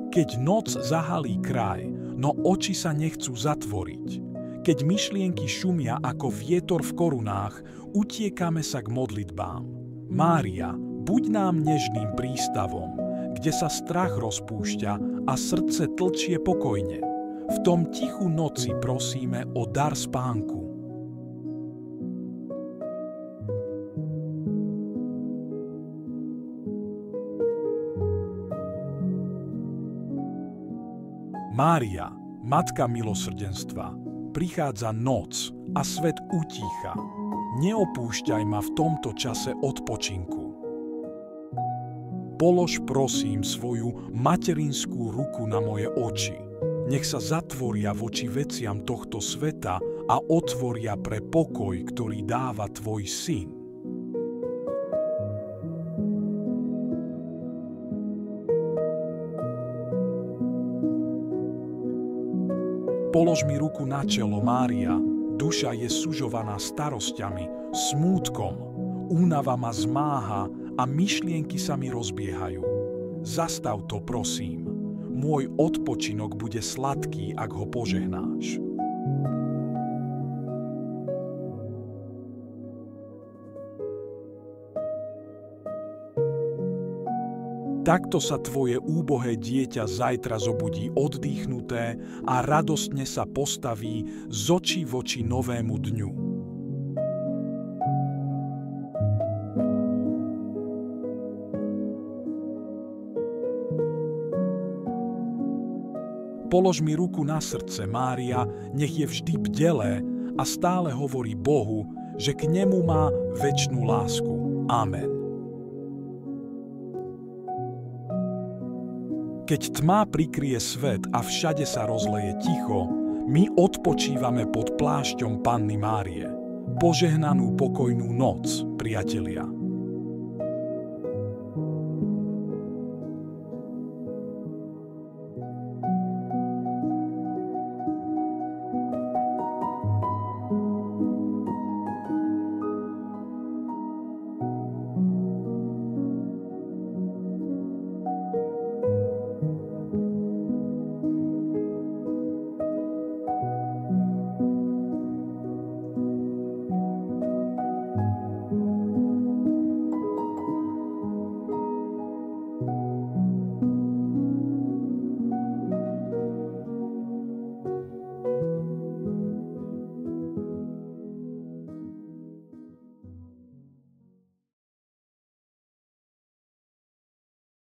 Keď noc zahalí kraj, no oči sa nechcú zatvoriť. Keď myšlienky šumia ako vietor v korunách, utiekame sa k modlitbám. Mária, buď nám nežným prístavom, kde sa strach rozpúšťa a srdce tlčie pokojne. V tom tichu noci prosíme o dar spánku. Mária, Matka milosrdenstva, prichádza noc a svet utícha. Neopúšťaj ma v tomto čase odpočinku. Polož prosím svoju materinskú ruku na moje oči. Nech sa zatvoria voči veciam tohto sveta a otvoria pre pokoj, ktorý dáva tvoj syn. Polož mi ruku na čelo, Mária, duša je sužovaná starosťami, smútkom, únava ma zmáha a myšlienky sa mi rozbiehajú. Zastav to, prosím. Môj odpočinok bude sladký, ak ho požehnáš. Takto sa tvoje úbohé dieťa zajtra zobudí oddychnuté a radostne sa postaví z očí voči novému dňu. Polož mi ruku na srdce, Mária, nech je vždy bdelé a stále hovorí Bohu, že k nemu má večnú lásku. Amen. Keď tma prikrie svet a všade sa rozleje ticho, my odpočívame pod plášťom Panny Márie. Požehnanú pokojnú noc, priatelia.